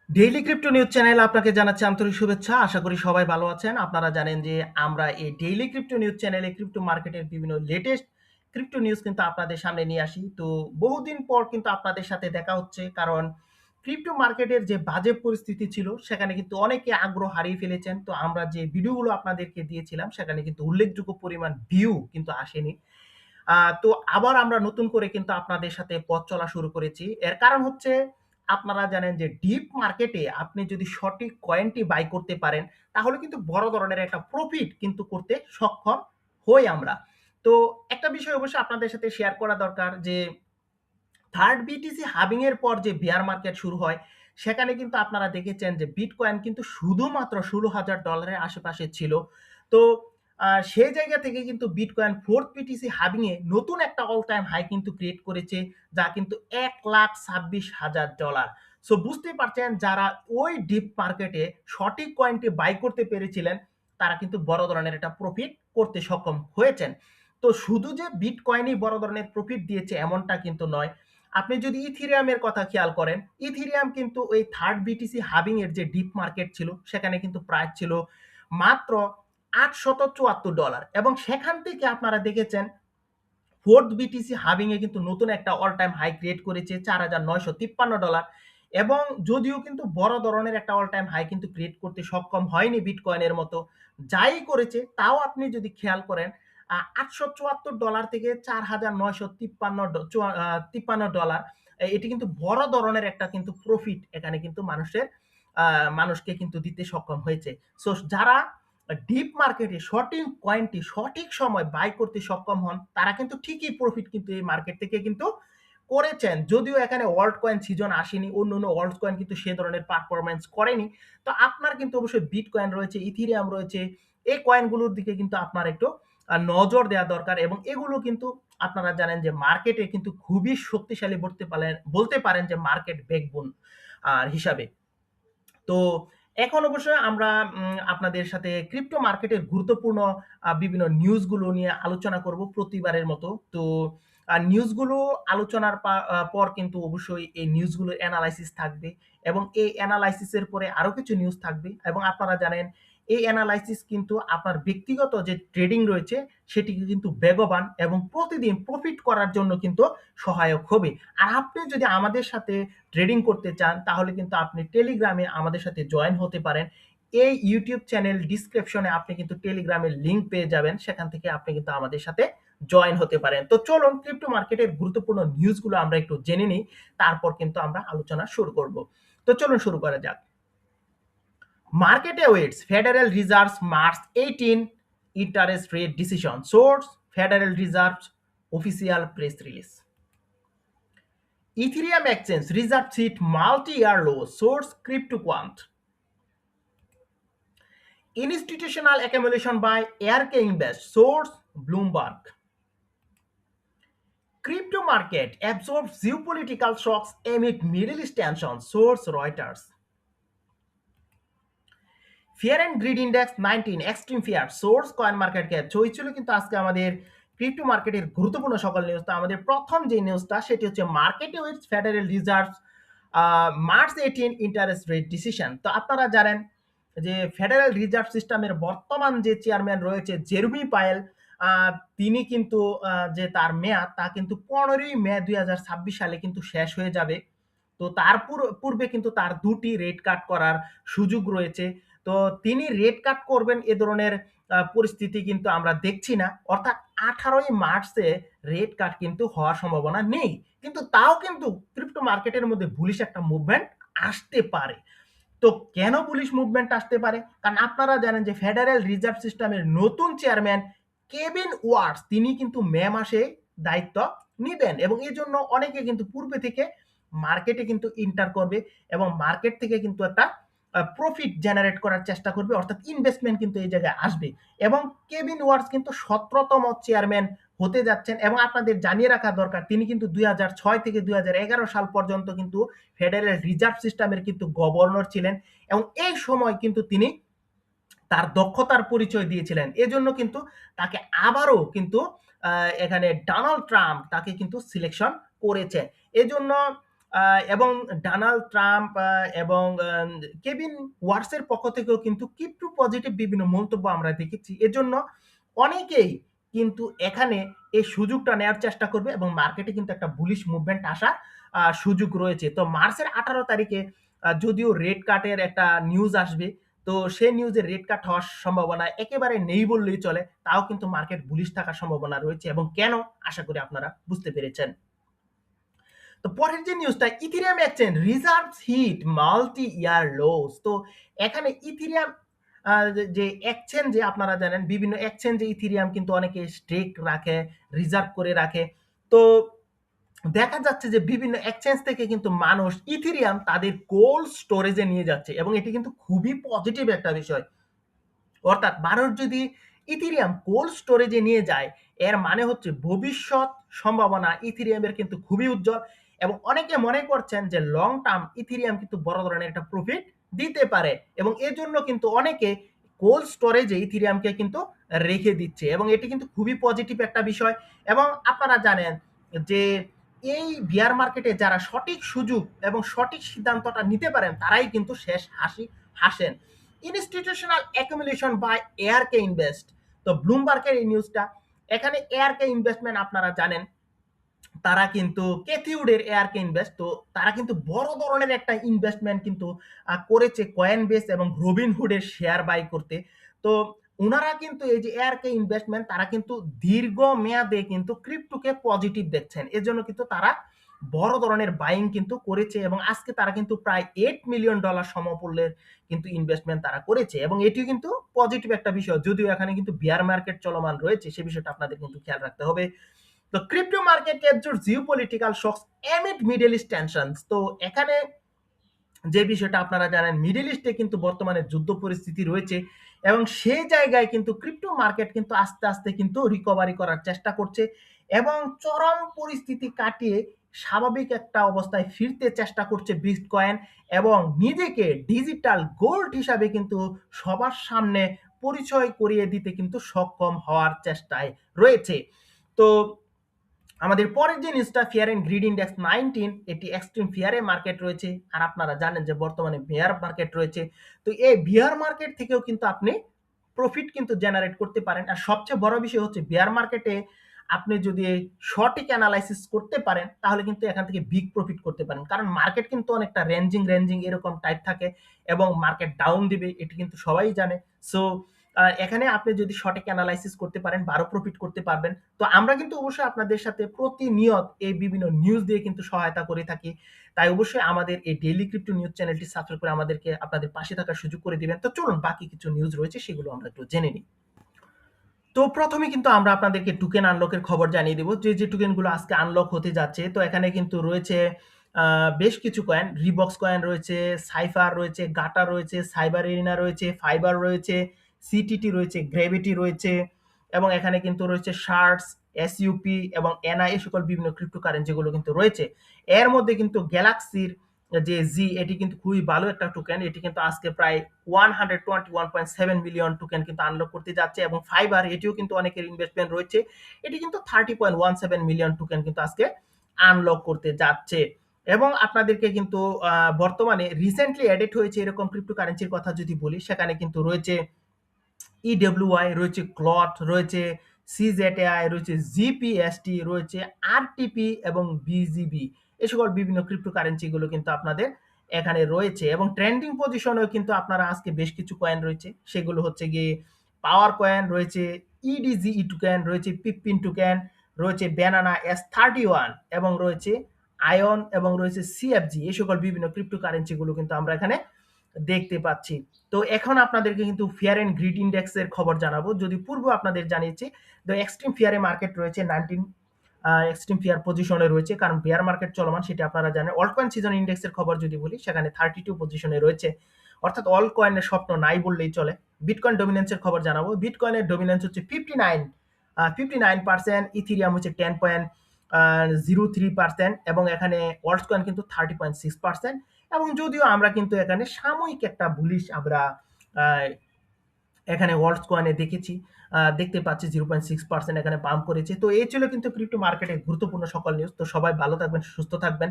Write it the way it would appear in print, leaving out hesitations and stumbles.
Daily crypto news চ্যানেলে আপনাকে জানাচ্ছি আন্তরিক শুভেচ্ছা। আশা করি সবাই ভালো আছেন। আপনারা জানেন যে আমরা এই ডেইলি ক্রিপ্টো নিউজ চ্যানেলে ক্রিপ্টো মার্কেটের বিভিন্ন লেটেস্ট ক্রিপ্টো নিউজ কিন্তু আপনাদের সামনে নিয়ে আসি। তো বহুদিন পর কিন্তু আপনাদের সাথে দেখা হচ্ছে, কারণ ক্রিপ্টো মার্কেটের যে বাজে পরিস্থিতি ছিল সেখানে কিন্তু অনেকে আগ্রহ হারিয়ে ফেলেছেন। তো আমরা যে ভিডিওগুলো আপনাদেরকে দিয়েছিলাম সেখানে কিন্তু উল্লেখযোগ্য পরিমাণ ভিউ কিন্তু আসেনি। তো আবার আমরা নতুন করে কিন্তু আপনাদের সাথে পথ চলা শুরু করেছি। এর কারণ হচ্ছে, আপনারা জানেন যে ডিপ মার্কেটে আপনি যদি সঠিক কয়েনটি বাই করতে পারেন, তাহলে কিন্তু বড় ধরনের একটা প্রফিট কিন্তু করতে সক্ষম হই আমরা। তো একটা বিষয় অবশ্যই আপনাদের সাথে শেয়ার করা দরকার যে থার্ড বিটিসি হাবিং এর পর যে বেয়ার মার্কেট শুরু হয়, সেখানে কিন্তু আপনারা দেখেছেন যে বিটকয়েন কিন্তু শুধুমাত্র $16,000 আশেপাশে ছিল। তো সেই জায়গা থেকে কিন্তু বিটকয়েন ফোর্থ বিটিসি হাবিং এ নতুন একটা অল টাইম হাই কিন্তু ক্রিয়েট করেছে, যা কিন্তু $1,26,000। সো বুঝতেই পারছেন, যারা ওই ডিপ মার্কেটে সঠিক কয়েনটি বাই করতে পেরেছিলেন, তারা কিন্তু বড় ধরনের একটা প্রফিট করতে সক্ষম হয়েছেন। তো শুধু যে বিটকয়েনই বড় ধরনের প্রফিট দিয়েছে এমনটা কিন্তু নয়। আপনি যদি ইথিরিয়ামের কথা খেয়াল করেন, ইথিরিয়াম কিন্তু ওই থার্ড বিটিসি হাবিং এর যে ডিপ মার্কেট ছিল, সেখানে কিন্তু প্রাইস ছিল মাত্র $874, এবং সেখান থেকে আপনারা দেখেছেন ফোর্থ বিটিসি হাবিং এ কিন্তু নতুন একটা অল টাইম হাই ক্রিয়েট করেছে $4,953। এবং যদিও কিন্তু বড় ধরনের একটা অল টাইম হাই কিন্তু ক্রিয়েট করতে সক্ষম হয়নি বিটকয়েনের মতো, যাই করেছে তাও আপনি যদি খেয়াল করেন $874 থেকে $4,953 এটি কিন্তু বড় ধরনের একটা কিন্তু প্রফিট এখানে কিন্তু মানুষকে কিন্তু দিতে সক্ষম হয়েছে। সো যারা ডিপ মার্কেটে সঠিক কয়েনটি সঠিক সময় বাই করতে সক্ষম হন, তারা কিন্তু ঠিকই প্রফিট কিন্তু এই মার্কেট থেকে কিন্তু করেছেন। যদিও এখানে ওয়ার্ল্ড কয়েন সিজন আসেনি, অন্য অন্য ওয়ার্ল্ড কয়েন কিন্তু সে ধরনের পারফরমেন্স করেনি। তো আপনার কিন্তু অবশ্যই বিটকয়েন রয়েছে, ইথিরিয়াম রয়েছে, এই কয়েনগুলোর দিকে কিন্তু আপনার একটু নজর দেওয়া দরকার। এবং এগুলো কিন্তু আপনারা জানেন যে মার্কেটে কিন্তু খুবই শক্তিশালী বলতে পারেন যে মার্কেট ব্যাকবোন হিসাবে। তো এখন অবশ্যই আমরা আপনাদের সাথে ক্রিপ্টো মার্কেটের গুরুত্বপূর্ণ বিভিন্ন নিউজগুলো নিয়ে আলোচনা করব প্রতিবারের মতো। তো নিউজগুলো আলোচনার পর কিন্তু অবশ্যই এই নিউজগুলোর অ্যানালাইসিস থাকবে, এবং এই অ্যানালাইসিসের পরে আরো কিছু নিউজ থাকবে। এবং আপনারা জানেন এই অ্যানালাইসিস কিন্তু আপনার ব্যক্তিগত যে ট্রেডিং রয়েছে সেটিকে কিন্তু বেগবান এবং প্রতিদিন প্রফিট করার জন্য কিন্তু সহায়ক হবে। আর আপনি যদি আমাদের সাথে ট্রেডিং করতে চান, তাহলে কিন্তু আপনি টেলিগ্রামে আমাদের সাথে জয়েন হতে পারেন। এই ইউটিউব চ্যানেল ডিসক্রিপশনে আপনি কিন্তু টেলিগ্রামের লিঙ্ক পেয়ে যাবেন, সেখান থেকে আপনি কিন্তু আমাদের সাথে জয়েন হতে পারেন। তো চলুন ক্রিপ্টো মার্কেটের গুরুত্বপূর্ণ নিউজগুলো আমরা একটু জেনে নিই, তারপর কিন্তু আমরা আলোচনা শুরু করব। তো চলুন শুরু করা যাক। Market awaits Federal Reserve's March 18 interest rate decision. Source: Federal Reserve's official press release. Ethereum exchange reserve hit multi-year low. Source: CryptoQuant. Institutional accumulation by ARK Invest. Source: Bloomberg. Crypto market absorbs geopolitical shocks amid Middle East tensions. Source: Reuters. Fear and greed index 19 extreme fear. Source: coin market cap. তো এই ছিল কিন্তু আজকে আমাদের crypto মার্কেটের গুরুত্বপূর্ণ সকল news. তো আমাদের প্রথম যে নিউজটা সেটি হচ্ছে মার্কেটে with federal reserve March 18 interest rate decision. তো আপনারা জানেন যে ফেডারেল রিজার্ভ সিস্টেমের বর্তমান যে চেয়ারম্যান রয়েছে জেরমি পায়েল, তিনি কিন্তু যে তার মেয়াদ তা কিন্তু 15 মে 2026 সালে কিন্তু শেষ হয়ে যাবে। তো তার পূর্বে কিন্তু তার দুটি রেট কাট করার সুযোগ রয়েছে। তো তিনি রেট কাট করবেন এ ধরনের পরিস্থিতি কিন্তু আমরা দেখছি না। অর্থাৎ 18 মার্চে রেট কাট কিন্তু হওয়ার সম্ভাবনা নেই। কিন্তু তাও কিন্তু ক্রিপ্টো মার্কেটের মধ্যে বুলিশ একটা মুভমেন্ট আসতে পারে। তো কেন বুলিশ মুভমেন্ট আসতে পারে? কারণ আপনারা জানেন যে ফেডারেল রিজার্ভ সিস্টেমের নতুন চেয়ারম্যান কেভিন ওয়ার্ডস, তিনি কিন্তু মে মাসে দায়িত্ব নিবেন, এবং এই জন্য অনেকে কিন্তু পূর্বে থেকে মার্কেটে কিন্তু ইন্টার করবে এবং মার্কেট থেকে কিন্তু একটা প্রফিট জেনারেট করার চেষ্টা করবে, অর্থাৎ ইনভেস্টমেন্ট কিন্তু এই জায়গায় আসবে। এবং কেভিন ওয়ার্ডস কিন্তু 17তম চেয়ারম্যান হতে যাচ্ছেন, এবং আপনাদের জানিয়ে রাখা দরকার তিনি কিন্তু 2006 থেকে 2011 সাল পর্যন্ত কিন্তু ফেডারেল রিজার্ভ সিস্টেমের কিন্তু গভর্নর ছিলেন, এবং এই সময় কিন্তু তিনি তার দক্ষতার পরিচয় দিয়েছিলেন। এজন্য কিন্তু তাকে আবারও কিন্তু এখানে ডোনাল্ড ট্রাম্প তাকে কিন্তু সিলেকশন করেছে। এজন্য এবং ডোনাল্ড ট্রাম্প এবং কেভিন ওয়ার্সের পক্ষ থেকেও কিন্তু ক্রিপ্টো পজিটিভ বিভিন্ন মন্তব্য আমরা দেখেছি। এজন্য অনেকেই কিন্তু এখানে এই সুযোগটা নেওয়ার চেষ্টা করবে এবং মার্কেটে কিন্তু একটা বুলিশ মুভমেন্ট আসার সুযোগ রয়েছে। তো মার্চের 18 তারিখে যদিও রেড কাটের একটা নিউজ আসবে, তো সেই নিউজে রেড কাট হওয়ার সম্ভাবনা একেবারে নেই বললেই চলে। তাও কিন্তু মার্কেট বুলিশ থাকার সম্ভাবনা রয়েছে এবং কেন আশা করি আপনারা বুঝতে পেরেছেন। তো পরের যে নিউজটা, ethereum exchange reserves hit multi year lows. তো এখানে ইথেরিয়াম যে এক্সচেঞ্জে আপনারা জানেন বিভিন্ন এক্সচেঞ্জে ইথেরিয়াম কিন্তু অনেকে স্টেক রাখে, রিজার্ভ করে রাখে। তো দেখা যাচ্ছে যে বিভিন্ন এক্সচেঞ্জ থেকে কিন্তু মানুষ ইথেরিয়াম তাদের কোল্ড স্টোরেজে নিয়ে যাচ্ছে এবং এটি কিন্তু খুবই পজিটিভ একটা বিষয়। অর্থাৎ মানুষ যদি ইথেরিয়াম কোল্ড স্টোরেজে নিয়ে যায়, এর মানে হচ্ছে ভবিষ্যৎ সম্ভাবনা ইথেরিয়ামের কিন্তু খুবই উজ্জ্বল এবং অনেকে মনে করছেন যে লং টার্ম ইথেরিয়াম কিন্তু বড় ধরনের একটা প্রফিট দিতে পারে এবং এর জন্য কিন্তু অনেকে কোল্ড স্টোরেজে ইথেরিয়ামকে কিন্তু রেখে দিচ্ছে এবং এটি কিন্তু খুবই পজিটিভ একটা বিষয়। এবং আপনারা জানেন যে এই বিয়ার মার্কেটে যারা সঠিক সুযোগ এবং সঠিক সিদ্ধান্তটা নিতে পারেন তারাই কিন্তু শেষ হাসেন। Institutional accumulation by ARK invest. তো ব্লুমবার্গের এই নিউজটা, এখানে এআরকে ইনভেস্টমেন্ট আপনারা জানেন তারা কিন্তু ক্যাথিউডের এআরকে ইনভেস্ট, তো তারা কিন্তু বড় ধরনের একটা ইনভেস্টমেন্ট কিন্তু করেছে কয়েনবেস এবং রবিনহুডের শেয়ার বাই করতে। তো ওনারা কিন্তু এই যে এআরকে ইনভেস্টমেন্ট তারা কিন্তু দীর্ঘ মেয়াদে কিন্তু ক্রিপ্টোকে পজিটিভ দেখছেন, এজন্য কিন্তু তারা বড় ধরনের বাইং কিন্তু করেছে এবং আজকে তারা কিন্তু প্রায় $8 মিলিয়ন সমমূল্যের কিন্তু ইনভেস্টমেন্ট তারা করেছে এবং এটিও কিন্তু পজিটিভ একটা বিষয়। যদিও এখানে কিন্তু বিয়ার মার্কেট চলমান রয়েছে, সে বিষয়টা আপনাদের কিন্তু খেয়াল রাখতে হবে। তো crypto market captures geopolitical shocks amid Middle East tensions। তো এখানে যে বিষয়টা আপনারা জানেন মিডল ইস্টে কিন্তু বর্তমানে যুদ্ধ পরিস্থিতি রয়েছে এবং সেই জায়গায় কিন্তু ক্রিপ্টো মার্কেট কিন্তু আস্তে আস্তে কিন্তু রিকভারি করার চেষ্টা করছে এবং চরম পরিস্থিতি কাটিয়ে স্বাভাবিক একটা অবস্থায় ফিরতে চেষ্টা করছে বিটকয়েন এবং নিজেকে ডিজিটাল গোল্ড হিসাবে কিন্তু সবার সামনে পরিচয় করিয়ে দিতে কিন্তু সক্ষম হওয়ার চেষ্টায় রয়েছে। তো আমাদের পরের যে নিউজটা, ফিয়ার এন্ড গ্রিড ইন্ডেক্স 19, এটি এক্সট্রিম ফিয়ারে মার্কেট রয়েছে আর আপনারা জানেন যে বর্তমানে বিয়ার মার্কেট রয়েছে। তো এই বিয়ার মার্কেট থেকেও কিন্তু আপনি প্রফিট কিন্তু জেনারেট করতে পারেন। আর সবচেয়ে বড় বিষয় হচ্ছে বিয়ার মার্কেটে আপনি যদি সঠিক অ্যানালাইসিস করতে পারেন তাহলে কিন্তু এখান থেকে বিগ প্রফিট করতে পারেন, কারণ মার্কেট কিন্তু অনেকটা রেঞ্জিং এরকম টাইপ থাকে এবং মার্কেট ডাউন দিবে এটি কিন্তু সবাই জানে। সো এখানে আপনি যদি সঠিক অ্যানালাইসিস করতে পারেন বারো প্রফিট করতে পারবেন। তো আমরা কিন্তু অবশ্যই আপনাদের সাথে প্রতিনিয়ত এই বিভিন্ন নিউজ দিয়ে কিন্তু সহায়তা করে থাকি। তাই অবশ্যই আমাদের এই ডেইলি ক্রিপ্টো নিউজ চ্যানেলটি সাবস্ক্রাইব করে আমাদেরকে আপনাদের পাশে থাকার সুযোগ করে দিবেন। তো চলুন বাকি কিছু নিউজ রয়েছে সেগুলো আমরা একটু জেনে নিই। তো প্রথমে কিন্তু আমরা আপনাদেরকে টোকেন আনলকের খবর জানিয়ে দেব, যে টোকেনগুলো আজকে আনলক হতে যাচ্ছে। তো এখানে কিন্তু রয়েছে বেশ কিছু কয়েন, রিবক্স কয়েন রয়েছে, সাইফার রয়েছে, গাটা রয়েছে, সাইবার এরিনা রয়েছে, ফাইবার রয়েছে, সিটিটি রয়েছে, গ্র্যাভিটি রয়েছে এবং এখানে কিন্তু রয়েছে শার্টস, এসইউপি এবং এনআই, এই সকল বিভিন্ন ক্রিপ্টোকারেন্সি যেগুলো কিন্তু রয়েছে। এর মধ্যে কিন্তু গ্যালাক্সির যে জি, এটি কিন্তু খুবই ভালো একটা টোকেন, এটি কিন্তু আজকে প্রায় 121.7 মিলিয়ন টোকেন কিন্তু আনলক করতে যাচ্ছে এবং ফাইবার এটিও কিন্তু অনেকের ইনভেস্টমেন্ট রয়েছে, এটি কিন্তু 30.17 মিলিয়ন টোকেন কিন্তু আজকে আনলক করতে যাচ্ছে। এবং আপনাদেরকে কিন্তু বর্তমানে রিসেন্টলি অ্যাডেড হয়েছে এরকম ক্রিপ্টোকারেন্সির কথা যদি বলি, সেখানে কিন্তু রয়েছে ইডব্লিউআই, রয়েছে ক্লট, রয়েছে সিজেটআই, রয়েছে জিপিএসটি, রয়েছে আরটিপি এবং বিজিবি, এই সকল বিভিন্ন ক্রিপ্টোকারেন্সি গুলো কিন্তু আপনাদের এখানে রয়েছে এবং ট্রেন্ডিং পজিশনেও কিন্তু আপনারা আজকে বেশ কিছু কয়েন রয়েছে, সেগুলো হচ্ছে গিয়ে পাওয়ার কয়েন রয়েছে, ইডিজিই টোকেন রয়েছে, পিপিন টোকেন রয়েছে, ব্যানানা S31 এবং রয়েছে আয়ন এবং রয়েছে সিএফজি, এই সকল বিভিন্ন ক্রিপ্টোকারেন্সি গুলো কিন্তু আমরা এখানে দেখতে পাচ্ছি। তো এখন আপনাদেরকে কিন্তু ফিয়ার এন্ড গ্রিড ইন্ডেক্সের খবর জানাবো। যদি পূর্ব আপনাদের জানিয়েছি তো এক্সট্রিম ফিয়ারে মার্কেট রয়েছে 19 এক্সট্রিম ফিয়ার পজিশনে রয়েছে, কারণ বিয়ার মার্কেট চলমান সেটা আপনারা জানেন। অল কয়েন সিজন ইন্ডেক্সের খবর যদি বলি সেখানে 32 পজিশনে রয়েছে, অর্থাৎ অল কয়েনের স্বপ্ন নাই বললেই চলে। বিটকয়েন ডমিনেন্সের খবর জানাবো। বিটকয়েনের ডমিনেন্স হচ্ছে 59%, ইথেরিয়াম হচ্ছে 10.03% এবং এখানে ওয়ার্ল্ড কয়েন কিন্তু 30.6%। এবং যদিও আমরা কিন্তু এখানে সাময়িক একটা বুলিশ আমরা এখানে ওয়ার্ল্ড কয়েনে দেখেছি, দেখতে পাচ্ছি 0.6% এখানে পাম্প করেছে। তো এই ছিল কিন্তু ক্রিপ্টো মার্কেটের গুরুত্বপূর্ণ সকল নিউজ। তো সবাই ভালো থাকবেন, সুস্থ থাকবেন